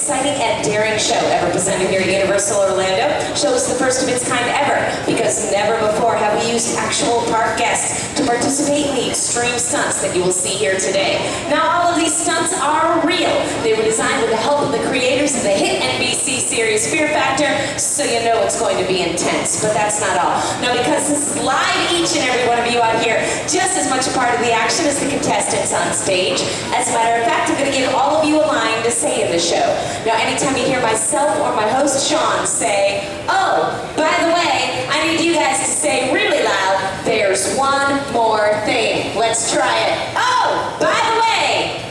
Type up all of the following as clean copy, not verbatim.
exciting and daring show ever presented here at Universal Orlando. Show is the first of its kind ever, because never before have we used actual park guests to participate in the extreme stunts that you will see here today. Now, all of these stunts are real. They were designed with the help of the creators of the hit NBC series Fear Factor, so you know it's going to be intense. But that's not all. Now, because this is live, each and every one of you out here just as much a part of the action as the contestants on stage. As a matter of fact, I'm going to give all of you a line to say in the show. Now, anytime you hear myself or my host Sean say, "Oh, by the way, I need you guys to say really loud, there's one more thing." Let's try it. "Oh, by the way."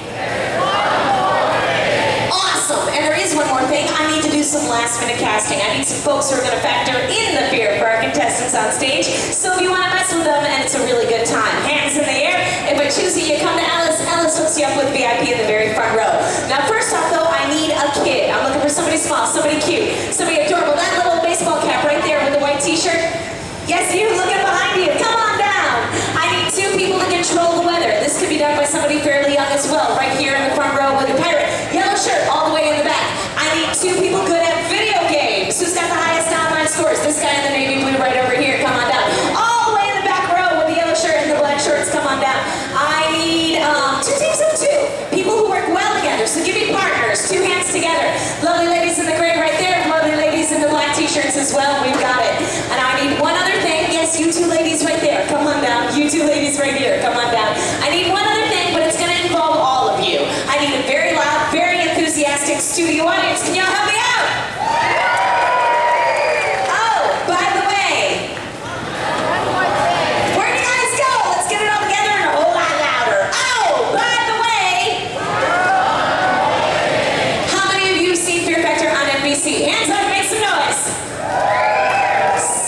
Awesome. And there is one more thing. I need to do some last minute casting. I need some folks who are going to factor in the fear for our contestants on stage. So if you want to mess with them and it's a really good time, hands in the air. If I choose you, you come to Alice. Alice hooks you up with VIP in the very front row. Now, first off, though, I need a kid. I'm looking for somebody small, somebody cute, somebody adorable. That little baseball cap right there with the white t-shirt. Yes, you, looking behind you. Come on down. I need 2 people to control the weather. This could be done by somebody fairly young as well, right here in the front row with a pirate. Yellow shirt all the way in the back. I need 2 people good at video games. Who's got the highest online scores? This guy in the navy blue right over here. Come on down. All the way in the back row with the yellow shirt and the black shorts. Come on down. I need 2 teams of 2. People who work well together. So give me partners. 2 hands together. Lovely ladies in the gray right there. Lovely ladies in the black t-shirts as well. We've got it. And I need one other thing. Yes, you 2 ladies right there. Come on down. You 2 ladies right here. Come on down. I need one other thing, but it's going to involve all of you. I need a very loud, very enthusiastic studio audience. Can y'all help me out? Oh, by the way. Where'd you guys go? Let's get it all together and a whole lot louder. Oh, by the way. How many of you have seen Fear Factor on NBC? Hands up, make some noise.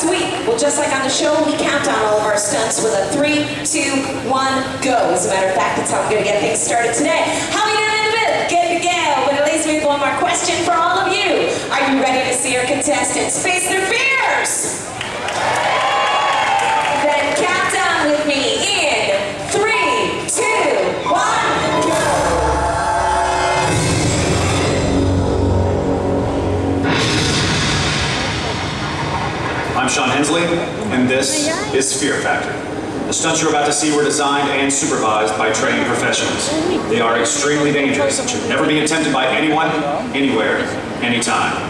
Sweet. Well, just like on the show, we count down all of our stunts with a 3, 2, 1, go. As a matter of fact, that's how I'm going to get things started today. How are we doing in the bit? Good to go. But it leaves me with one more question for all of you. Are you ready to see our contestants face their fears? Then count down with me in 3, 2, 1, go. I'm Sean Hensley, and this is Fear Factor. The stunts you're about to see were designed and supervised by trained professionals. They are extremely dangerous and should never be attempted by anyone, anywhere, anytime.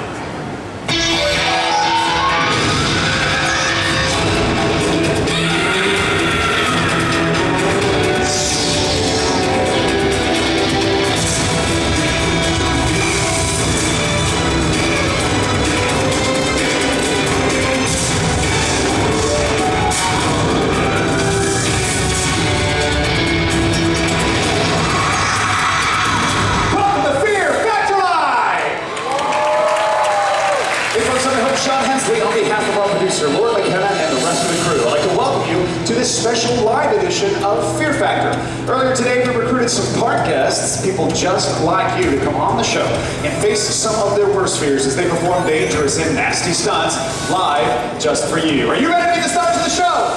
On behalf of our producer, Lord McKenna, and the rest of the crew, I'd like to welcome you to this special live edition of Fear Factor. Earlier today, we recruited some park guests, people just like you, to come on the show and face some of their worst fears as they perform dangerous and nasty stunts live just for you. Are you ready to meet the stars of the show?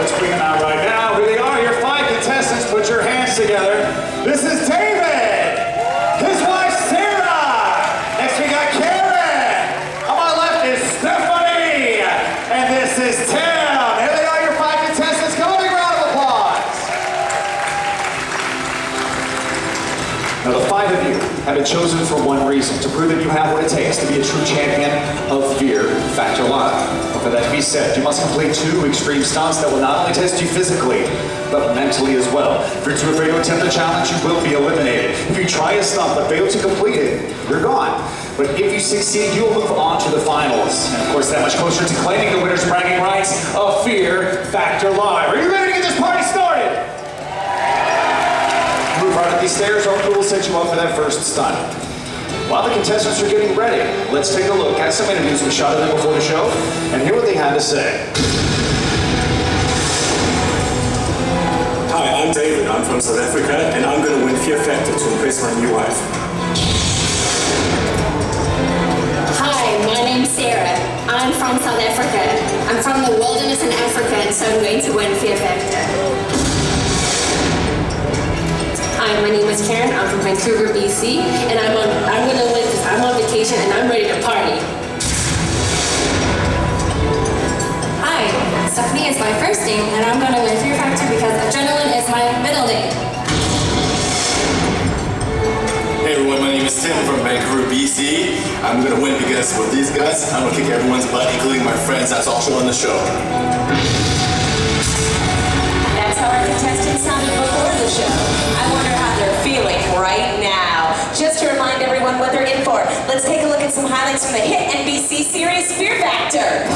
Let's bring them out right now. Here they are, your 5 contestants. Put your hands together. This is David, his wife Sarah. Next we got Karen. And this is Tim. Here they are, your 5 contestants. Come on, big round of applause. Now, the 5 of you have been chosen for one reason: to prove that you have what it takes to be a true champion of Fear Factor Live. But for that to be said, you must complete 2 extreme stunts that will not only test you physically, but mentally as well. If you're too afraid to attempt the challenge, you will be eliminated. If you try a stunt but fail to complete it, you're gone. But if you succeed, you'll move on to the finals. And of course, that much closer to claiming the winner's bragging rights of Fear Factor Live. Are you ready to get this party started? Move right up these stairs, or we'll set you up for that first stunt. While the contestants are getting ready, let's take a look at some interviews we shot of them before the show and hear what they had to say. Hi, I'm David. I'm from South Africa, and I'm going to win Fear Factor to impress my new wife. Hi, my name's Sarah. I'm from South Africa. I'm from the wilderness in Africa, and so I'm going to win Fear Factor. Hi, Hi, my name is Karen. I'm from Vancouver, BC, and I'm gonna win because I'm on vacation and I'm ready to party. Hi, Stephanie is my first name, and I'm gonna win Fear Factor because adrenaline is my middle name. Hey everyone, my name is Tim from Vancouver, BC. I'm gonna win because with these guys, I'm gonna kick everyone's butt, including my friends that's also on the show. That's how our contestants sounded before the show. I wonder how they're feeling right now. Just to remind everyone what they're in for, let's take a look at some highlights from the hit NBC series Fear Factor.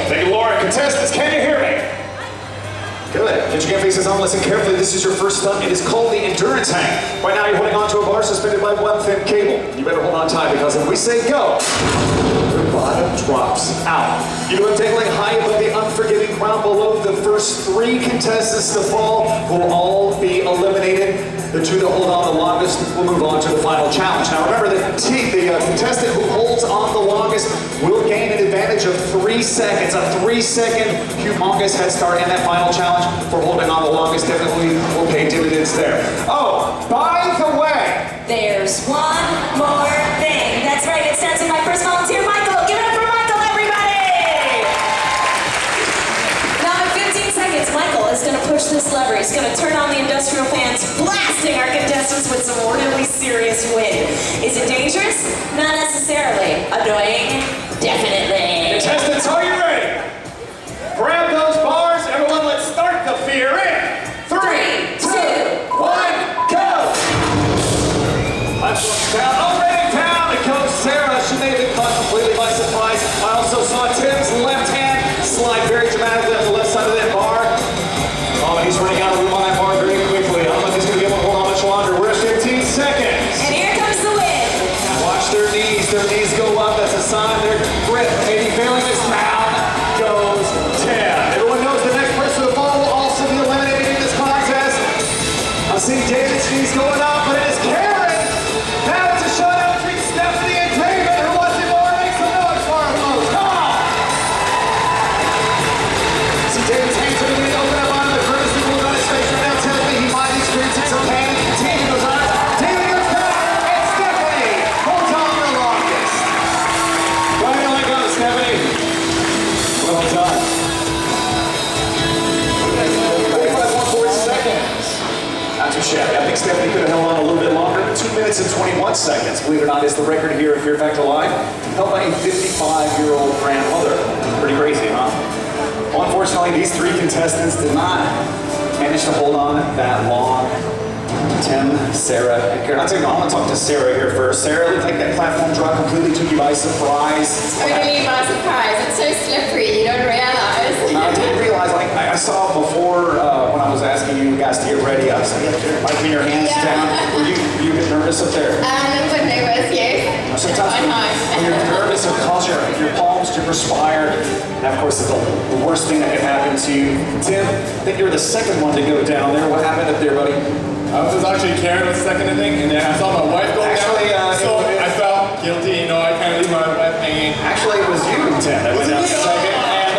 Thank you, Laura. Contestants, can you hear me? Good. Get your game faces on. Listen carefully. This is your first stunt. It is called the endurance hang. Right now, you're holding onto a bar suspended by one thin cable. You better hold on tight because if we say go, your bottom drops out. You do a dangling high above the unforgiving ground below. The first 3 contestants to fall will all be eliminated. The 2 that hold on the longest will move on to the final challenge. Now remember, the contestant who holds on the longest will gain an advantage of 3 seconds. A 3-second humongous head start in that final challenge for holding on the longest. Definitely will pay dividends there. Oh, by the way, There's one more thing. That's right, it starts with my first volunteer, Michael. Give it up for Michael, everybody! Now in 15 seconds, Michael is going to push this lever. He's going to turn on the industrial fans, blasting our contestants with some really serious wind. Is it dangerous? Not necessarily. Annoying? Definitely. contestants, are you ready? Grab those bars. Everyone, let's start the fear in 3, 2, 1, go! Let's look down. Already down. It goes Sarah. She may have been caught completely by surprise. I also saw Tim's left hand slide very dramatically on the left side of that bar. Oh, and he's running out of room on that bar very quickly. I don't know if he's going to be able to hold on much longer. We're at 15 seconds. And here comes the wind. Now watch their knees. Their knees go up. That's a sign their grip may be failing this. Down goes Tim. Everyone knows the next person to fall will also be eliminated in this contest. I'm seeing David's knees going up, but it is Karen. Now it's a showdown between Stephanie and David. Who wants it more? Make some noise for him. Oh, come on! See David's hands are going to open up on the bruise. The wound on his face right now tells me he might be experiencing some pain. David goes on. David goes back. And Stephanie holds on the longest. Right on it goes, Stephanie. Well done. 45.4 seconds. Not too shabby. I think Stephanie could have held on a little bit longer. 2 minutes and 21 seconds, believe it or not, is the record here at Fear Factor Live. Held by a 55-year-old grandmother. Pretty crazy, huh? Well, unfortunately, these 3 contestants did not manage to hold on that long. Tim, Sarah, and Karen. I want to talk to Sarah here first. Sarah, it looked like that platform drop completely took you by surprise. Totally by surprise. It's so slippery, you don't realize. I didn't realize, like, I saw before when I was asking you guys to get ready, I was like putting your hands down. Were you a bit nervous up there? A little bit nervous, yes. Sometimes when you're nervous, it causes your palms to perspire. And of course, it's the worst thing that could happen to you. Tim, I think you were the second one to go down there. What happened up there, buddy? It was actually Karen was second, I think, and then I saw my wife go down. So I felt guilty, I can't leave my wife hanging. Actually, it was you, Tim, that went down second. And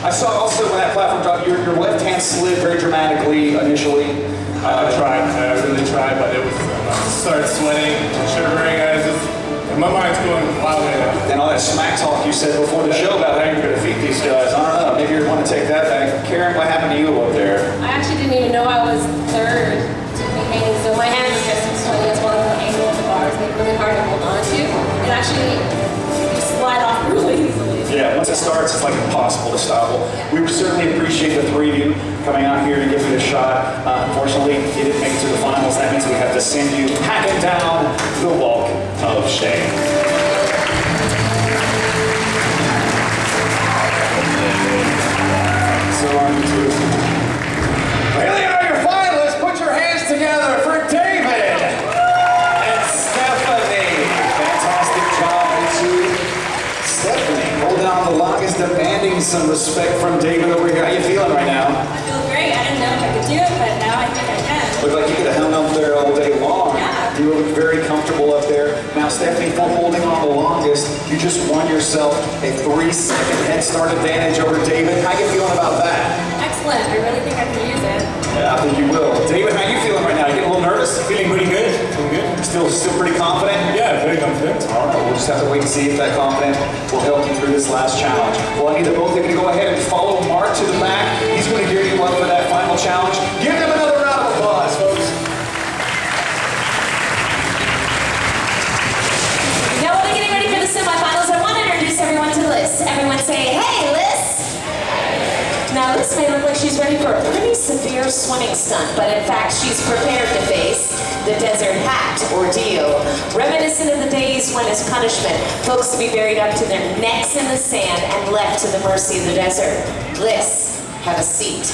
I saw also when that platform dropped, your left hand slid very dramatically initially. I really tried, but it was, I started sweating, shivering, my mind's going wild right now. And all that smack talk you said before the show about how you're going to defeat these guys, I don't know. maybe you want to take that back. Karen, what happened to you up there? I actually didn't even know I was third to be hanging, so my hands are just as sweaty as well as the angle of the bars. They're really hard to hold on to. And actually, you slide off really easily. Yeah, once it starts, it's like impossible to stop. Well, we certainly appreciate the three of you coming out here to give it a shot. Unfortunately, you didn't make it to the finals. That means we have to send you packing down the walk of shame. So on YouTube. Here they are, your finalists. Put your hands together for David and Stephanie. Fantastic job, you two. Stephanie, holding on the longest, demanding some respect from David over here. How you feeling right now? I feel great. I didn't know if I could do it, but now I think I can. Look like you could have hung up there all day long. Yeah. You look very comfortable up there. Now, Stephanie, for holding on the longest, you just won yourself a 3-second head start advantage over David. How you feeling about that? Excellent. I really think I can use it. Yeah, I think you will. David, how you feeling right now? You getting a little nervous? Feeling pretty good. Feeling good. Still pretty confident? Yeah, very confident. All right, we'll just have to wait and see if that confidence will help you through this last challenge. Well, I need the both of you to go ahead and follow Mark to the back. He's going to gear you up for that final challenge. Give them another round of applause, folks. Now we're getting ready for the semifinals. I want to introduce everyone to Liz. Everyone say, hey, Liz. Now, Liz may look like she's ready for a pretty severe swimming stunt, but in fact, she's prepared to face the desert hat ordeal, reminiscent of the days when, as punishment, folks would be buried up to their necks in the sand and left to the mercy of the desert. Liz, have a seat.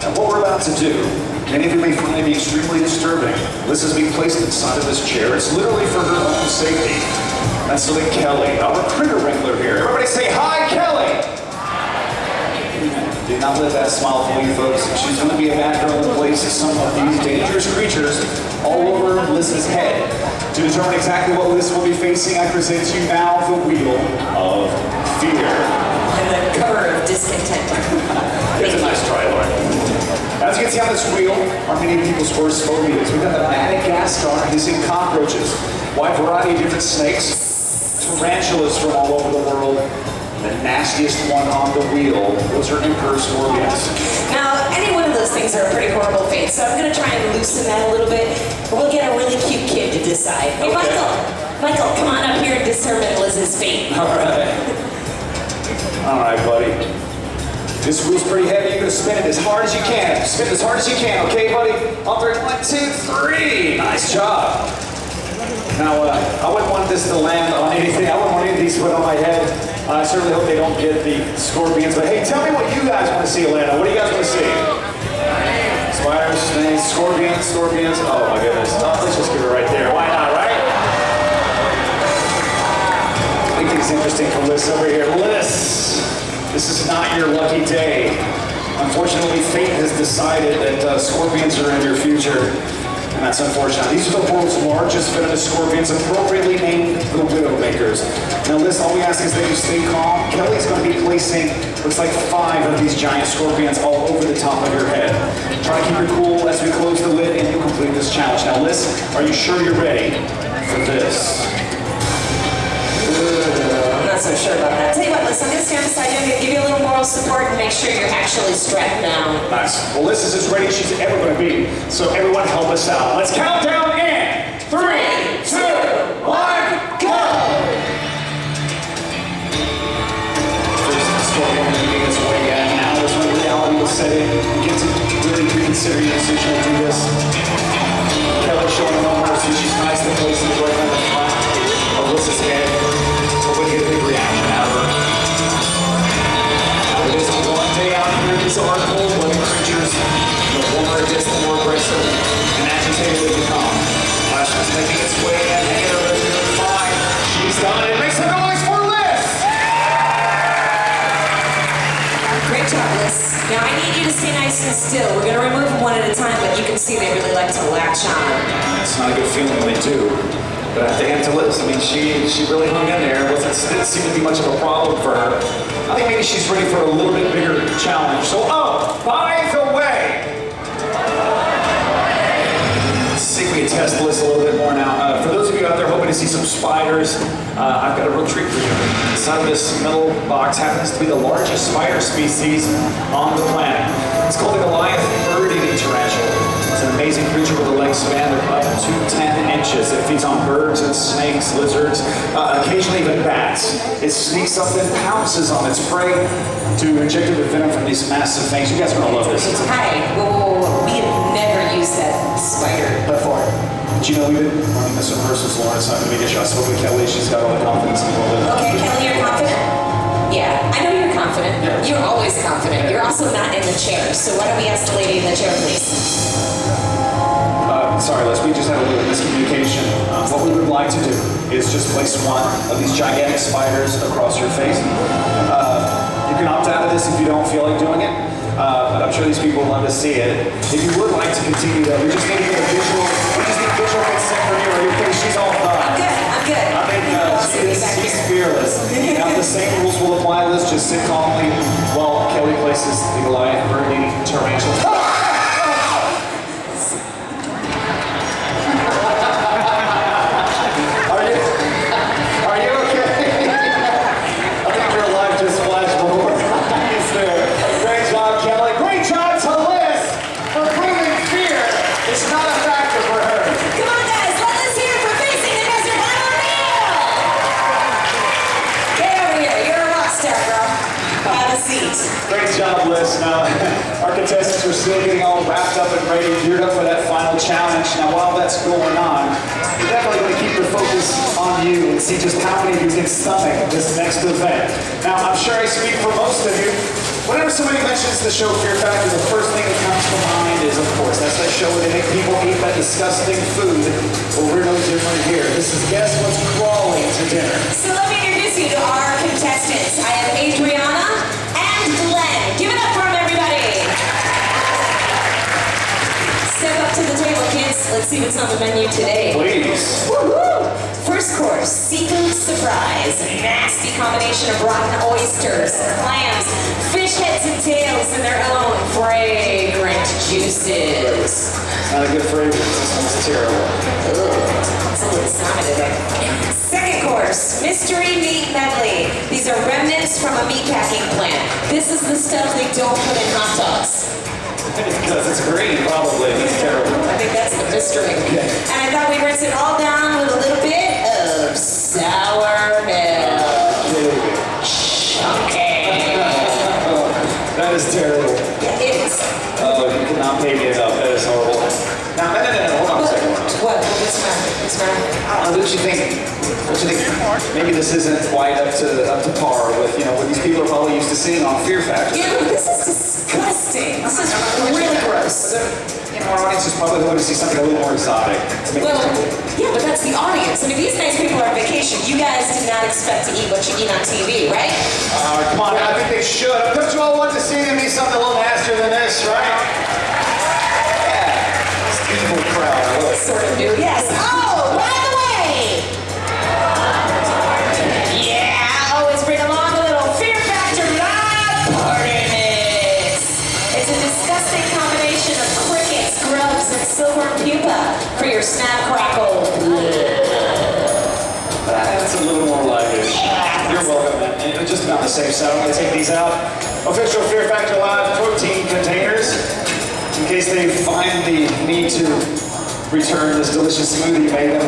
And what we're about to do, many of you may find it be extremely disturbing. Liz is being placed inside of this chair. It's literally for her own safety. That's so that Kelly, our critter wrangler here. Everybody say hi, Kelly! Do not let that smile fool you, folks. She's going to be a bad girl in place of some of these dangerous creatures all over Liz's head. To determine exactly what Liz will be facing, I present to you now the Wheel of Fear. And the cover of discontent. It's a nice try, Lauren. As you can see on this wheel are many people's worst phobias. We've got the Madagascar hissing cockroaches, wide variety of different snakes, tarantulas from all over the world. The nastiest one on the wheel, those are emperor scorpions. Now, any one of those things are a pretty horrible fate, so I'm going to try and loosen that a little bit. We'll get a really cute kid to decide. Hey, Okay. Michael, come on up here and determine Liz's fate. All right, buddy. This wheel's pretty heavy. You're gonna spin it as hard as you can. Spin it as hard as you can, okay, buddy? On three, 1, 2, 3. Nice job. Now, I wouldn't want this to land on anything. I wouldn't want any of these put on my head. I certainly hope they don't get the scorpions. But hey, tell me what you guys want to see, Atlanta. What do you guys want to see? Spiders, snakes, scorpions. Oh my goodness. Oh, let's just give it right there. Why not, right? I think it's interesting for Liz over here. Liz, this is not your lucky day. Unfortunately, fate has decided that scorpions are in your future. And that's unfortunate. These are the world's largest venomous scorpions, appropriately named the Widowmakers. Now, Liz, all we ask is that you stay calm. Kelly's going to be placing, looks like 5 of these giant scorpions all over the top of your head. Try to keep your cool as we close the lid and you complete this challenge. Now, Liz, are you sure you're ready for this? I'm not so sure about that. Tell you what, Liz, I'm going to stand beside you. I'm going to give you a little moral support and make sure you're actually strapped down. Nice. Well, Liz is as ready as she's ever going to be. So everyone help us out. Let's count down in 3, 2, 1, go! First, the scorpion making its way in. Now is when reality will set in. You get to really reconsider your decision to do this. Kelly showing no mercy. She tries to place it right on the front of Liz's head. But we get a big reaction out of her. Now, it is one day out here. These are cold-blooded creatures. The warmer it gets, the more aggressive and agitated they become. Flash is making its way in. Hanging over to 5. She's done it. Make some noise for Liz! Great job, Liz. Now, I need you to stay nice and still. We're going to remove them one at a time, but you can see they really like to latch on. It's not a good feeling when they do. But I have to hand it to Liz. I mean, she really hung in there. It didn't seem to be much of a problem for her. I think maybe she's ready for a little bit bigger challenge. So, by the way, let's see if we can test the list a little bit more now. For those of you out there hoping to see some spiders, I've got a real treat for you. Inside of this metal box happens to be the largest spider species on the planet. It's called the Goliath bird-eating tarantula. It's an amazing creature with a leg span of up to 10 inches. It feeds on birds and snakes, lizards, occasionally even bats. It sneaks up and pounces on its prey to inject it with venom from these massive fangs. You guys are gonna love this. Hi. Whoa. We have never used that spider before. But you know, we've been running this rehearsal, so Lauren's not gonna make a shot. I spoke with Kelly, she's got all the confidence in the world. Okay, Kelly, you're confident? Yeah, I know you're confident. Yeah. You're always confident. You're also not in the chair. So why don't we ask the lady in the chair, please? Sorry, Les, we just had a little miscommunication. What we would like to do is just place one of these gigantic spiders across your face. You can opt out of this if you don't feel like doing it, but I'm sure these people would love to see it. If you would like to continue though, we just need to get a visual, consent from you. Are you okay? She's all done. I'm good. I'm good. I think she's fearless. Now the same rules will apply, Liz. Just sit calmly while Kelly places the Goliath bird-eating tarantula. Great job, Liz. Now, our contestants are still getting all wrapped up and ready, geared up for that final challenge. Now, while that's going on, we're definitely going to keep the focus on you and see just how many of you can stomach this next event. Now, I'm sure I speak for most of you. Whenever somebody mentions the show Fear Factor, the first thing that comes to mind is, of course, that's that show where they make people eat that disgusting food. Well, we're no different here. This is Guess What's Crawling to Dinner. So let me introduce you to our contestants. I have Adriana and Glenn. Give it up for them, everybody. Step up to the table, kids. Let's see what's on the menu today. Please. Woo-hoo! First course, seafood surprise. Nasty combination of rotten oysters, clams, fish heads and tails in their own fragrant juices. It's not a good fragrance. This one's terrible. That's a little snotty today. Second course, mystery meat medley. These are remnants from a meatpacking plant. This is the stuff they don't put in hot dogs. Because it's green, probably. It's terrible. I think that's the mystery. Okay. And I thought we'd rinse it all down with a little bit of sour milk. Chunky. That is terrible. Yeah, it is. Oh, you cannot pay me enough. That is horrible. Now, no, hold on a second. What? What's the matter? What's the matter? I don't know, don't you think maybe this isn't quite up to par with, what these people are probably used to seeing on Fear Factor? Yeah, this is disgusting. This is really gross. Our audience is probably going to see something a little more exotic. Well, yeah, but that's the audience. I mean, these nice people are on vacation. You guys did not expect to eat what you eat on TV, right? Come on, I think they should. Don't you all want to see them eat something a little nastier than this, right? Yeah. This evil crowd. Look. Sort of do, yes. Oh, by the way! Yeah, always bring along a little Fear Factor Live Party Mix. It's a disgusting combination of crickets, grubs, and silver pupa for your snap crackle. That's a little more like it. You're welcome. And just about the same sound. I'm going to take these out. Official Fear Factor Live protein containers. In case they find the need to return this delicious smoothie you made them.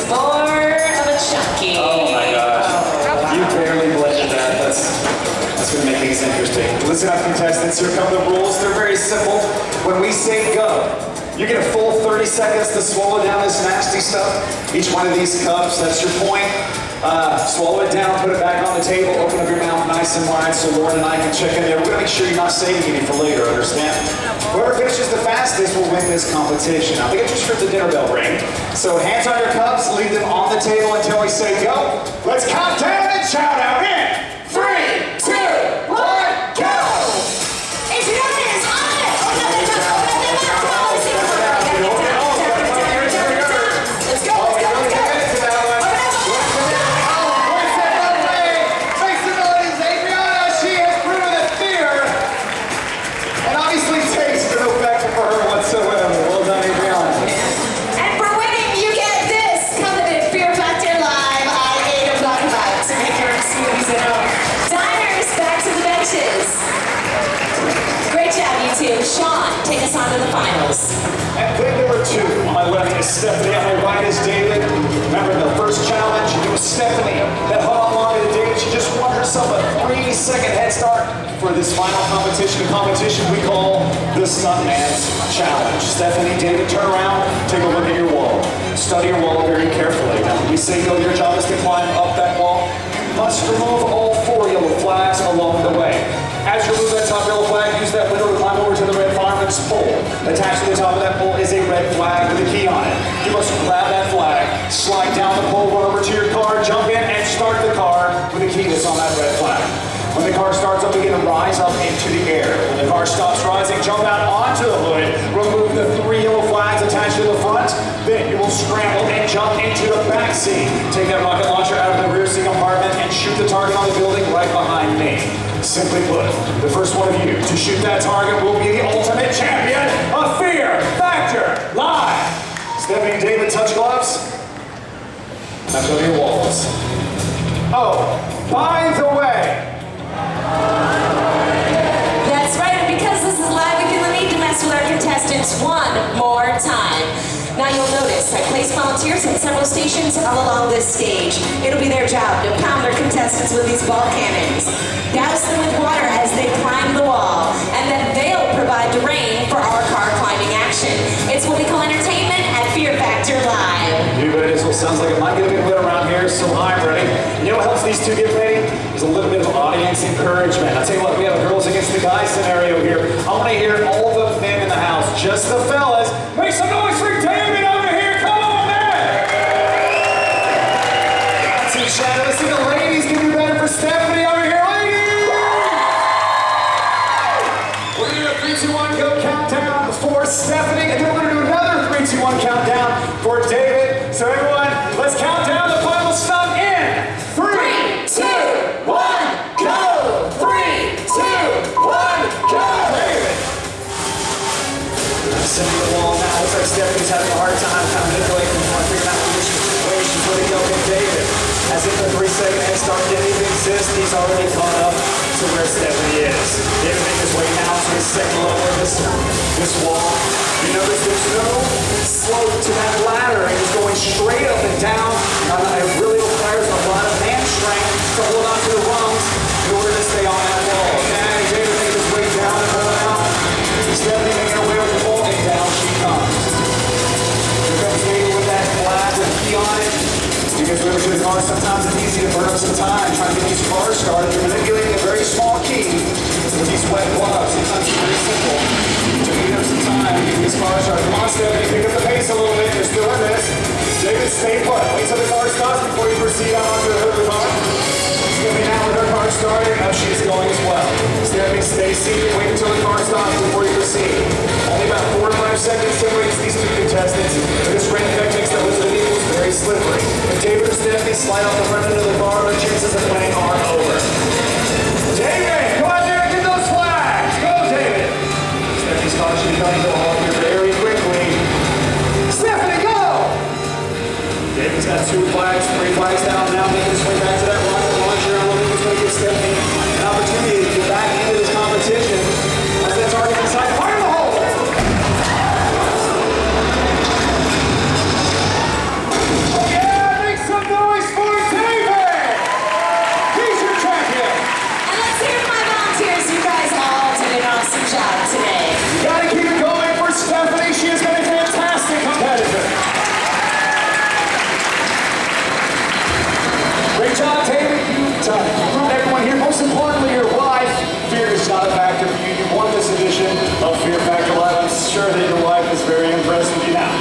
More of a chunky. Oh my gosh. You barely blended that. That's going to make things interesting. Listen up, contestants. Here come the rules. They're very simple. When we say go, you get a full 30 seconds to swallow down this nasty stuff. Each one of these cups, that's your point. Swallow it down, put it back on the table, open up your mouth nice and wide so Lauren and I can check in there. We're going to make sure you're not saving any for later, understand? Whoever finishes the fastest will win this competition. Now, we get to strip the dinner bell ring. So hands on your cups, leave them on the table until we say go. Let's count down and shout out in 3, 2, 1, go! Adriana is on it! Open up the cup, open up the cup! Let's go, let's go, let's go! Whatsoever. Well done, Adriana. And miles. And thing number 2, on my left is Stephanie, on my right is David. Remember the first challenge, it was Stephanie that hung on longer than David. She just won herself a 3-second head start for this final competition, a competition we call the Stuntman's Challenge. Stephanie, David, turn around, take a look at your wall. Study your wall very carefully. Now, when we say go, your job is to climb up that wall. You must remove all 4 yellow flags along the way. As you remove that top yellow flag, use that window to climb over to the red fireman's pole. Attached to the top of that pole is a red flag with a key on it. You must grab that flag, slide down the pole, run over to your car, jump in, and start the car with the key that's on that red flag. When the car starts up, begin to rise up into the air. When the car stops rising, jump out onto the hood, remove the 3 yellow flags attached to the front, then you will scramble and jump into the back seat. Take that rocket launcher out of the rear seat compartment and shoot the target on the building right behind me. Simply put, the first one of you to shoot that target will be the ultimate champion of Fear Factor Live. Stephanie and David, touch gloves. Now go to your walls. Oh, by the way, That's right, and because this is live, we feel the need to mess with our contestants one more time. Now you'll notice I place volunteers at several stations all along this stage. It'll be their job to pound their contestants with these ball cannons, douse them with water as they climb the wall, and then they'll provide terrain for our car climbing action. It's what we call entertainment at Fear Factor Live. you bet it is. Well, sounds like it might get a bit wet around here, so I'm ready. You know what helps these two get ready? There's a little bit of audience encouragement. I'll tell you what, we have a girls against the guys scenario here. I want to hear all the men in the house, just the fellas. Make some noise for David over here. Come on, man! That's it, Shannon. Let's see the ladies give you better for Stephanie over here. Ladies! We're going to do a 3, 2, 1, go countdown for Stephanie, and then we're going to do another 3, 2, 1 countdown for David. So everyone, let's count down the final stunt in 3, 2, 1, go! 3, 2, 1, go! David! Sending the wall now. Looks like Stephanie's having a hard time kind of manipulating the figuring out the situation for the young David. As if the 3-second head start didn't even exist, he's already caught up to where Stephanie is. David making his way now to his second level of this wall. You notice there's no slope to that ladder, and he's going straight up and down. It really requires a lot of hand strength to hold on to the rungs in order to stay on that wall. And David making his way down and going out. Stephanie making her way over the wall, and down she comes. Here comes David with that flag with a key on it. Because we were to the car, sometimes it's easy to burn up some time trying to get these cars started. You're manipulating a very small key with these wet gloves. Sometimes it's very simple to beat up some time to get these cars started. Come on, Stephanie, pick up the pace a little bit. You're still in this. David, stay put. Wait till the car stops before you proceed out onto the hood of the car. Stephanie now with her car started, up she's going as well. Stephanie, stay seated. Wait until the car stops before you proceed. Only about 4 to 5 seconds separates these two contestants. But this rain effect makes the hood of the vehicle very slippery. If David or Stephanie slide off the front end of the car, their chances of winning are over. David, go out there and get those flags. Go, David. Stephanie's car should be coming to a halt here very quickly. Stephanie, go! David's got 2 flags, 3 flags down, now making his way back to that rocket launcher. I don't think it's going to give Stephanie an opportunity to get back into this competition as that target inside. Fire the hole! Oh yeah, make some noise for David! He's your champion! And let's hear my volunteers. You guys all did an awesome job today. You gotta keep it going for Stephanie. She has been a fantastic competitor. Great job, David. You've proved everyone here. Most importantly, your wife. Fear is not a factor for you. You won this edition of Fear Factor Live. I'm sure that your wife is very impressed with you now.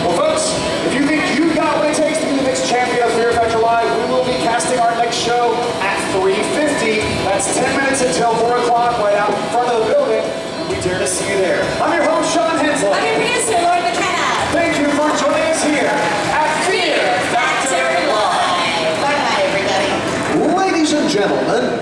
Well, folks, if you think you've got what it takes to be the next champion of Fear Factor Live, we will be casting our next show at 3:50. That's 10 minutes until 4 o'clock right out in front of the building. We dare to see you there. I'm your host, Sean Hensley. I'm your producer, Lord McKenna. Thank you for joining us here at Fear Factor Live. Bye-bye, everybody. Ladies and gentlemen,